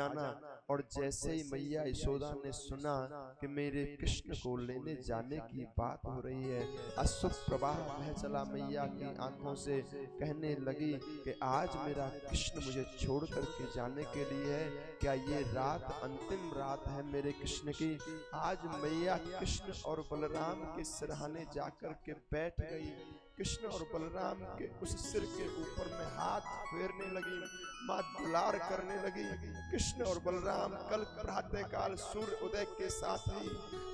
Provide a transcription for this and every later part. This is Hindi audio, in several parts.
जाना। और जैसे ही मैया यशोदा ने सुना कि मेरे कृष्ण को लेने जाने की बात हो रही है, अश्रु प्रवाह बह चला मैया की आंखों से। कहने लगी कि आज मेरा कृष्ण मुझे छोड़ करके जाने के लिए है, क्या ये रात अंतिम रात है मेरे कृष्ण की। आज मैया कृष्ण और बलराम के सिरहाने जाकर के बैठ गई। कृष्ण और बलराम के उस सिर के ऊपर में हाथ फेरने लगी, मां दुलार करने लगी। कृष्ण और बलराम कल प्रातः काल सूर्य उदय के साथ ही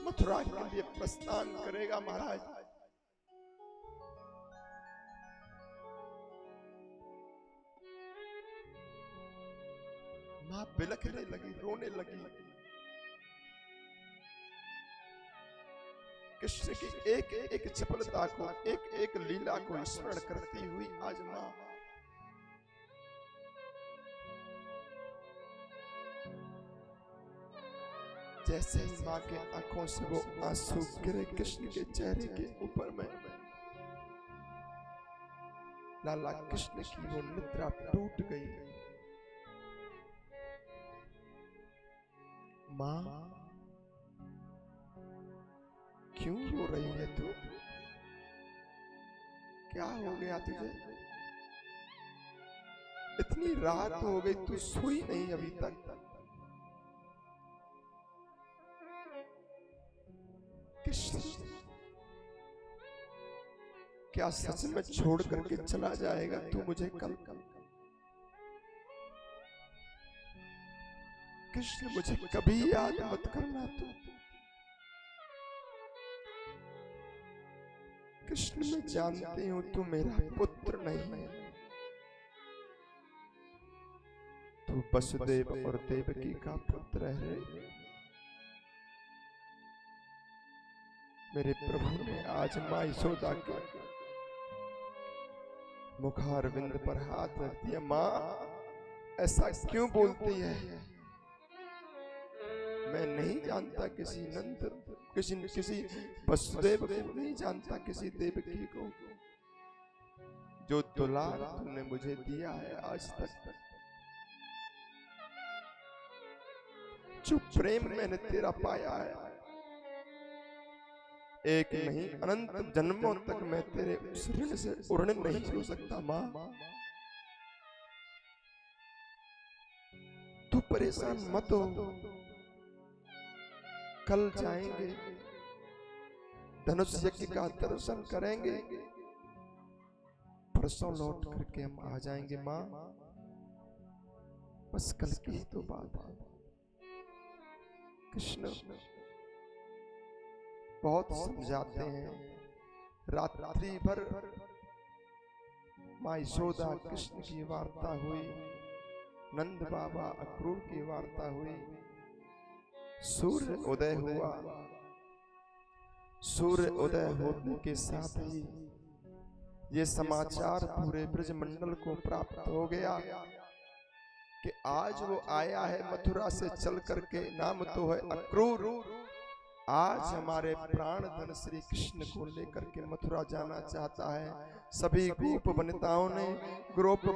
मथुरा के लिए प्रस्थान करेगा महाराज। मां बिलखने लगी, रोने लगी। कृष्ण की एक एक चपलता को, एक एक लीला को स्मरण करती हुई आज मां जैसे ही मां के आंखों से वो आंसू गिरे कृष्ण के चेहरे के ऊपर में, लाला कृष्ण की वो निद्रा टूट गई। मां क्यों रो रही है तू? क्या हो गया तुझे? इतनी रात हो गई, तू सोई नहीं अभी तक। कृष्ण क्या सच में छोड़ करके चला जाएगा तू मुझे कल? कृष्ण मुझे कभी याद मत करना तू। कृष्ण मैं जानती हूं तू मेरा पुत्र नहीं है, तू वसुदेव और देवकी का पुत्र है। मेरे प्रभु ने आज मां यशोदा के मुखारविंद पर हाथ रख दिया। मां ऐसा क्यों बोलती है? मैं नहीं जानता किसी नंद, किसी वसुदेव को नहीं जानता, किसी देवकी को। जो दुलार तूने मुझे दिया है आज तक, जो प्रेम मैंने तेरा पाया है, एक नहीं अनंत जन्मों तक मैं तेरे उस ऋण से उड़ने नहीं हो सकता। मां तू परेशान मत हो, कल जाएंगे धनुष यज्ञ का दर्शन करेंगे, परसों लौट करके हम आ जाएंगे। मां बस कल की तो बात है। कृष्ण बहुत समझाते हैं, रात्रि भर मां यशोदा कृष्ण की वार्ता हुई, नंद बाबा अक्रूर की वार्ता हुई। सूर्य उदय हुआ, सूर्य उदय होने के साथ ही ये समाचार पूरे ब्रजमंडल को प्राप्त हो गया कि आज वो आया है मथुरा से चल करके, नाम तो है अक्रूर। आज हमारे प्राणधन श्री कृष्ण को लेकर के मथुरा जाना चाहता है। सभी गोप वनिताओं ने, गोप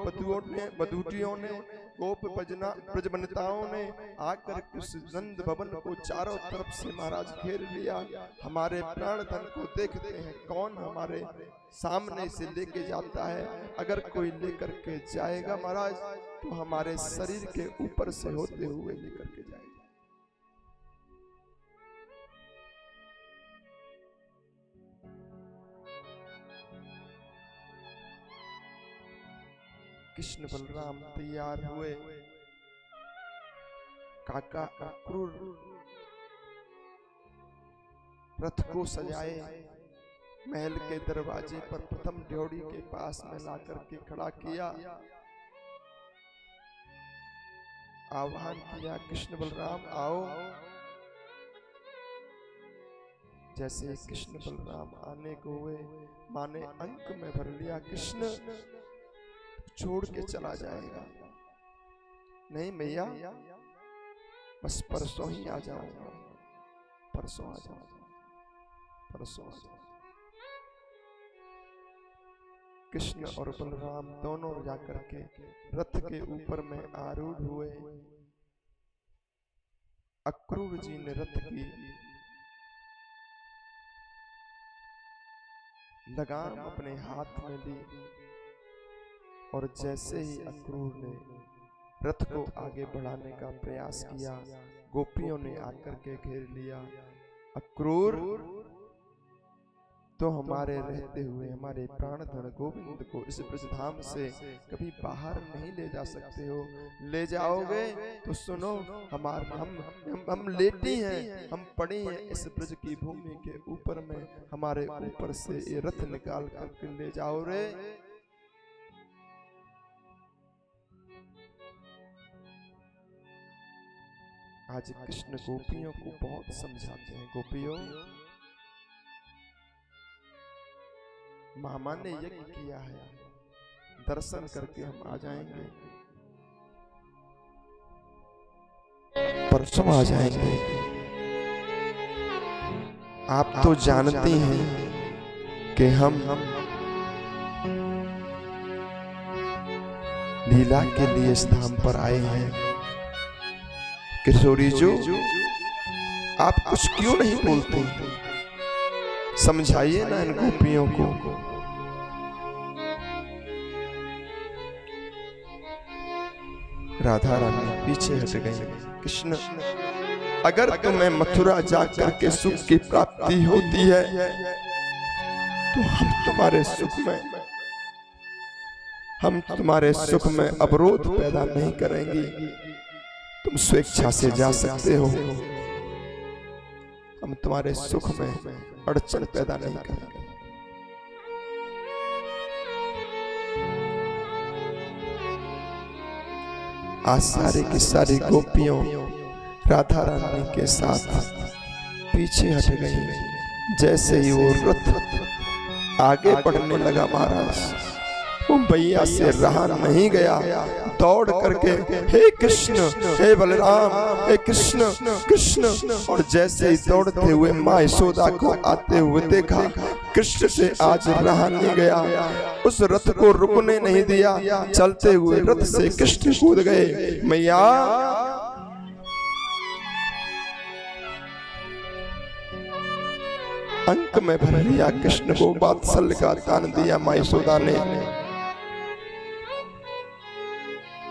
बधूटियों ने, गोप ब्रजवनिताओं ने आकर उस नंद भवन को चारों तरफ से महाराज घेर लिया। हमारे प्राणधन को देखते हैं कौन हमारे सामने से लेके जाता है। अगर कोई लेकर के जाएगा महाराज तो हमारे शरीर के ऊपर से होते हुए लेकर के जाएगा। कृष्ण बलराम तैयार हुए, काका अक्रूर रथ को सजाए, महल के दरवाजे पर प्रथम ड्योढ़ी के पास में लाकर के खड़ा किया, आह्वान किया, कृष्ण बलराम आओ। जैसे कृष्ण बलराम आने को हुए, मां ने अंक में भर लिया, कृष्ण छोड़ के चला जाएगा। नहीं मैया, बस परसों ही आ जाऊंगा, परसों आ जाऊंगा, परसों आ जाऊंगा। कृष्ण और बलराम दोनों जाकर के रथ के ऊपर में आरूढ़ हुए। अक्रूर जी ने रथ की लगाम अपने हाथ में ली और जैसे ही अक्रूर ने रथ को आगे बढ़ाने का प्रयास किया, गोपियों ने आकर के घेर लिया। अक्रूर, तो हमारे रहते हुए हमारे प्राणधन गोविंद को इस ब्रजधाम से कभी बाहर नहीं ले जा सकते हो। ले जाओगे तो सुनो, हम लेटी हैं, हम पड़ी हैं इस ब्रज की भूमि के ऊपर में, हमारे ऊपर से ये रथ निकाल करके ले जाओ रे। आज कृष्ण गोपियों को बहुत समझाते हैं, गोपियों, मामा ने यज्ञ किया है, दर्शन करके हम आ जाएंगे, परसों आ जाएंगे। आप तो जानती हैं कि हम लीला के लिए इस धाम पर आए हैं। किशोरी जो, आप कुछ क्यों नहीं बोलते? समझाइए ना इन गोपियों को। राधा रानी पीछे हट गई। कृष्ण, अगर तुम्हें मथुरा जाकर के सुख की प्राप्ति होती है तो हम तुम्हारे सुख में अवरोध पैदा नहीं करेंगे। तुम स्वेच्छा से जा सकते हो, हम तुम्हारे सुख में अड़चन पैदा नहीं करेंगे। आज सारी की सारी गोपियों राधा रानी के साथ पीछे हट गई। जैसे ही वो रथ आगे बढ़ने लगा महाराज, वो भैया से रहा नहीं गया, दौड़ करके हे कृष्ण, हे बलराम, हे कृष्ण कृष्ण, और जैसे ही दौड़ते हुए माँ यशोदा को आते हुए देखा, कृष्ण से आज रहा नहीं गया, उस रथ को रुकने नहीं दिया, चलते हुए रथ से कृष्ण कूद गए। मैया अंक में भर लिया, कृष्ण को वात्सल्य का दान दिया माँ यशोदा ने।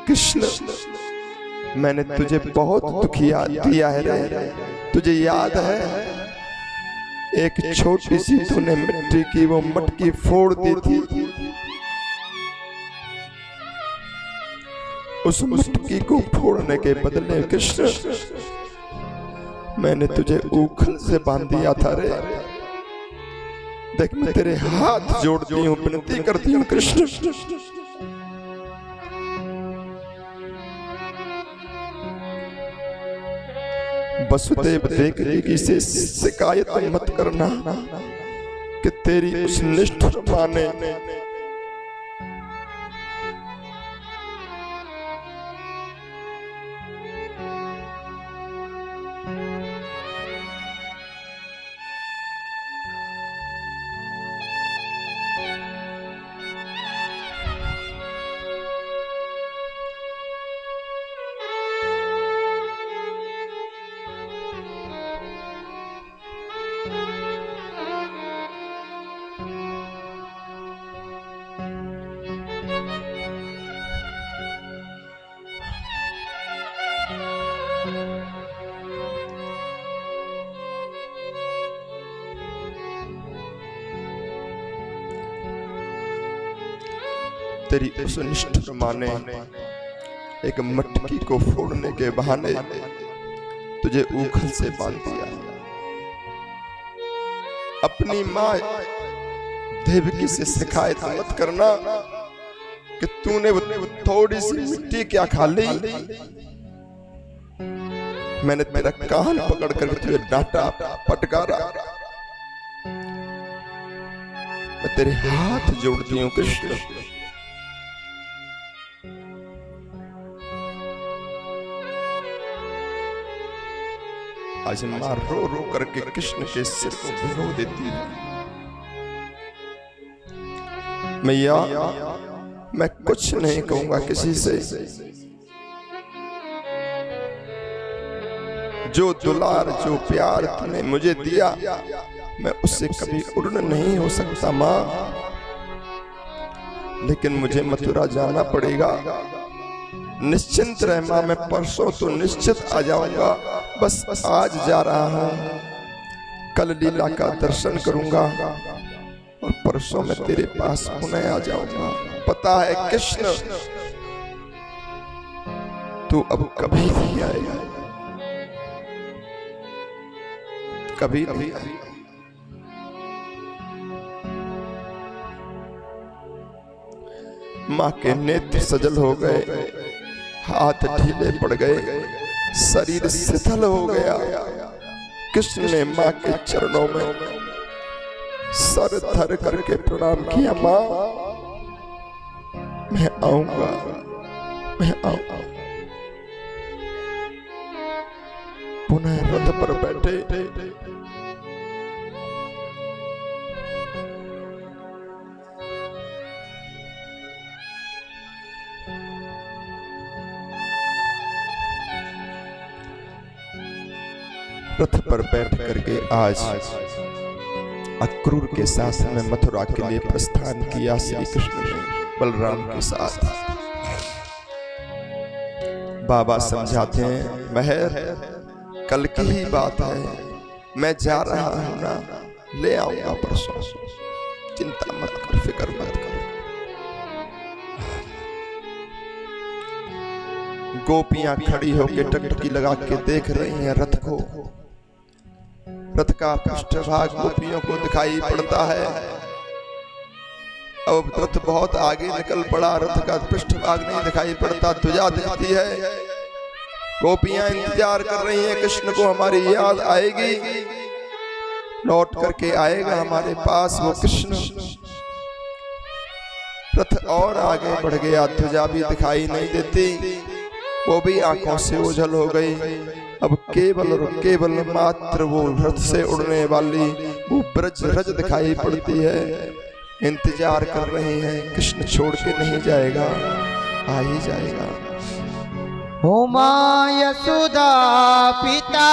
कृष्ण, मैंने तुझे बहुत दुखिया दिया है रे, तुझे याद है एक छोटी सी तूने मिट्टी की वो मटकी फोड़ दी थी, उस मटकी को फोड़ने के बदले कृष्ण मैंने तुझे ऊखल से बांध दिया था रे। देख, मैं तेरे हाथ जोड़ती हूँ, विनती करती हूँ कृष्ण, वसुदेव देख जी से शिकायत मत करना कि तेरी उस निष्ठुर मां ने तेरी उस निष्ठुर मां ने एक मटकी को फोड़ने के बहाने तुझे ऊखल से बांध दिया। अपनी मां देवकी से शिकायत मत करना कि तूने थोड़ी सी मिट्टी क्या खा ली। मैंने तेरा कान पकड़ कर तुझे डांटा, पटकारा, मैं तेरे हाथ जोड़ती हूँ कृष्ण। आज मां रो रो करके कृष्ण के सिर को भिगो देती है। मैया, मैं कुछ नहीं कहूंगा किसी से, जो दुलार जो प्यार तूने मुझे दिया मैं उससे कभी उड़न नहीं हो सकता माँ, लेकिन मुझे मथुरा जाना पड़ेगा। निश्चिंत रह माँ, मैं परसों तो निश्चित आ जाऊंगा, बस आज जा रहा हूं। कल लीला का दर्शन करूंगा और परसों मैं तेरे पास पुनः आ जाऊंगा। पता है कृष्ण तू अब कभी नहीं आएगा, कभी नहीं आएगा। माँ के नेत्र सजल हो गए, हाथ ढीले पड़ गए, शरीर शिथिल हो गया। कृष्ण ने माँ के चरणों में सर धर करके प्रणाम किया। माँ मैं आऊंगा, मैं आऊंगा। पुनः रथ पर बैठे रथ पर बैठ करके आज अक्रूर के साथ में मथुरा के लिए प्रस्थान किया श्री कृष्ण ने बलराम के साथ। बाबा समझाते हैं महर कल की ही बात है, मैं जा रहा हूं ना, ले आऊंगा परसों, चिंता मत कर, फिक्र मत कर। गोपियां खड़ी होकर टकटकी लगा के देख रही हैं रथ को। रथ का पृष्ठभाग गोपियों को दिखाई पड़ता है। अब रथ बहुत आगे निकल पड़ा, रथ का पृष्ठभाग नहीं दिखाई पड़ता, ध्वजा दिखती है। गोपियां इंतजार कर रही हैं कृष्ण को हमारी याद आएगी, लौट करके आएगा हमारे पास वो कृष्ण। रथ और आगे बढ़ गया, ध्वजा भी दिखाई नहीं देती, वो भी आंखों से ओझल हो गई। अब केवल और केवल मात्र वो रथ से उड़ने वाली वो ब्रज रज दिखाई पड़ती है। इंतजार कर रहे हैं, कृष्ण छोड़ के नहीं जाएगा, आ ही जाएगा। उमा यशोदा पिता